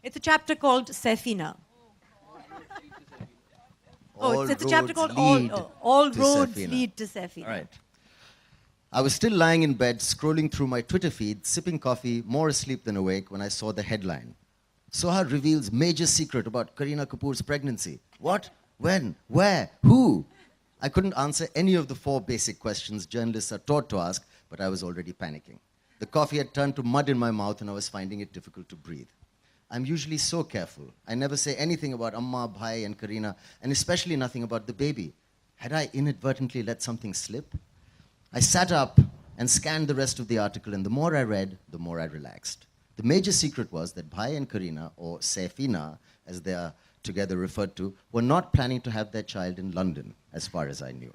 It's a chapter called Sefina. It's a chapter called All Roads Lead to Sefina. All right. I was still lying in bed, scrolling through my Twitter feed, sipping coffee, more asleep than awake, when I saw the headline. Soha reveals major secret about Kareena Kapoor's pregnancy. What? When? Where? Who? I couldn't answer any of the 4 basic questions journalists are taught to ask, but I was already panicking. The coffee had turned to mud in my mouth and I was finding it difficult to breathe. I'm usually so careful. I never say anything about Amma, Bhai and Kareena, and especially nothing about the baby. Had I inadvertently let something slip? I sat up and scanned the rest of the article, and the more I read, the more I relaxed. The major secret was that Bhai and Kareena, or Sefina, as they are together referred to, were not planning to have their child in London, as far as I knew.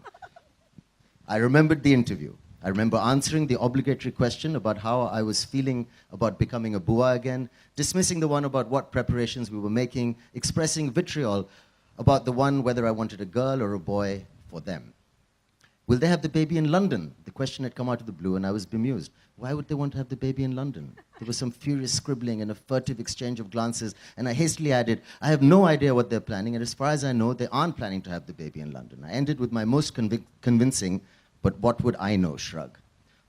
I remembered the interview. I remember answering the obligatory question about how I was feeling about becoming a bua again, dismissing the one about what preparations we were making, expressing vitriol about the one whether I wanted a girl or a boy for them. Will they have the baby in London? The question had come out of the blue and I was bemused. Why would they want to have the baby in London? There was some furious scribbling and a furtive exchange of glances, and I hastily added, I have no idea what they're planning, and as far as I know, they aren't planning to have the baby in London. I ended with my most convincing, but what would I know, shrug.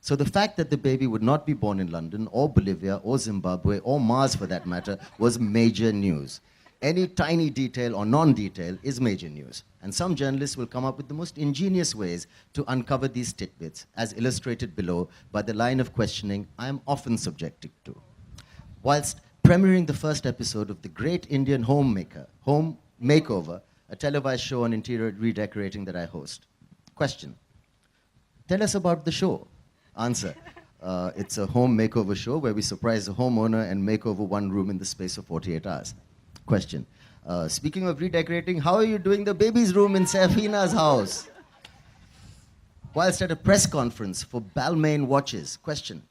So the fact that the baby would not be born in London, or Bolivia, or Zimbabwe, or Mars for that matter, was major news. Any tiny detail or non-detail is major news. And some journalists will come up with the most ingenious ways to uncover these tidbits, as illustrated below by the line of questioning I am often subjected to. Whilst premiering the first episode of The Great Indian Home Makeover, a televised show on interior redecorating that I host. Question. Tell us about the show. Answer. It's a home makeover show where we surprise a homeowner and make over one room in the space of 48 hours. Question. Speaking of redecorating, how are you doing the baby's room in Sefina's house? Whilst at a press conference for Balmain watches. Question.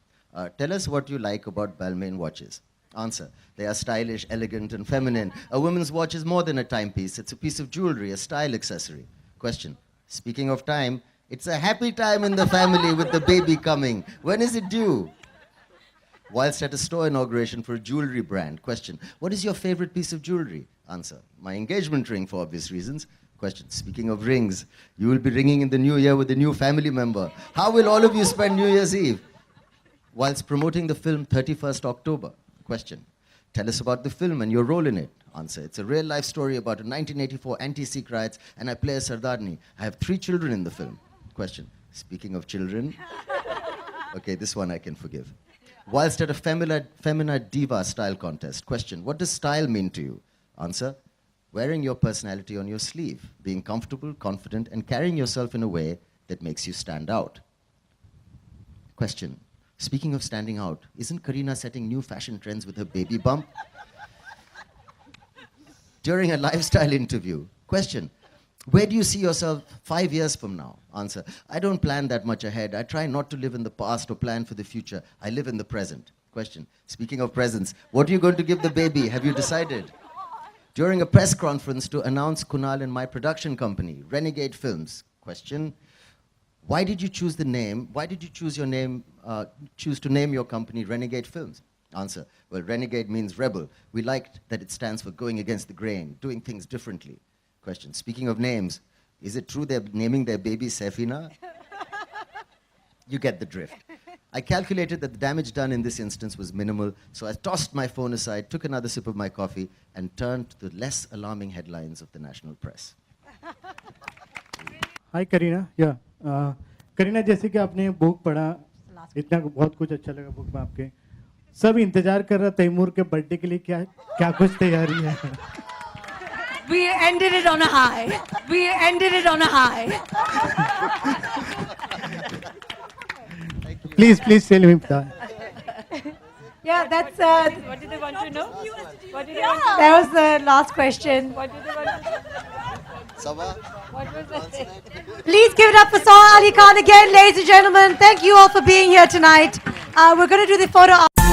Tell us what you like about Balmain watches. Answer. They are stylish, elegant, and feminine. A woman's watch is more than a timepiece. It's a piece of jewelry, a style accessory. Question. Speaking of time, it's a happy time in the family with the baby coming. When is it due? Whilst at a store inauguration for a jewelry brand. Question. What is your favorite piece of jewelry? Answer. My engagement ring, for obvious reasons. Question. Speaking of rings, you will be ringing in the new year with a new family member. How will all of you spend New Year's Eve? Whilst promoting the film 31st October. Question. Tell us about the film and your role in it. Answer. It's a real-life story about a 1984 anti-Sikh riots, and I play a Sardarni. I have 3 children in the film. Question. Speaking of children. Okay, this one I can forgive. Whilst at a Femina Diva style contest. Question. What does style mean to you? Answer. Wearing your personality on your sleeve, being comfortable, confident, and carrying yourself in a way that makes you stand out. Question. Speaking of standing out, isn't Kareena setting new fashion trends with her baby bump? During a lifestyle interview. Question. Where do you see yourself 5 years from now? Answer. I don't plan that much ahead. I try not to live in the past or plan for the future. I live in the present. Question. Speaking of presents, what are you going to give the baby? Have you decided? During a press conference to announce Kunal and my production company, Renegade Films. Question. Why did you choose the name? Why did you choose your name? Choose to name your company Renegade Films? Answer. Well, renegade means rebel. We liked that it stands for going against the grain, doing things differently. Question. Speaking of names, is it true they're naming their baby Sefina? You get the drift. I calculated that the damage done in this instance was minimal, so I tossed my phone aside, took another sip of my coffee, and turned to the less alarming headlines of the national press. Hi Kareena. Yeah. Kareena, जैसे कि आपने book पढ़ा, इतना बहुत कुछ अच्छा लगा book में आपके. सब इंतजार कर रहा तैमूर के बर्थडे के लिए क्या कुछ तैयारी है? We ended it on a high. We ended it on a high. Please tell me. Yeah, that's. What did they want to know? What did they want to know? That was the last question. What did they want to know? What was that? Please give it up for Saif Ali Khan again, ladies and gentlemen. Thank you all for being here tonight. We're going to do the photo op.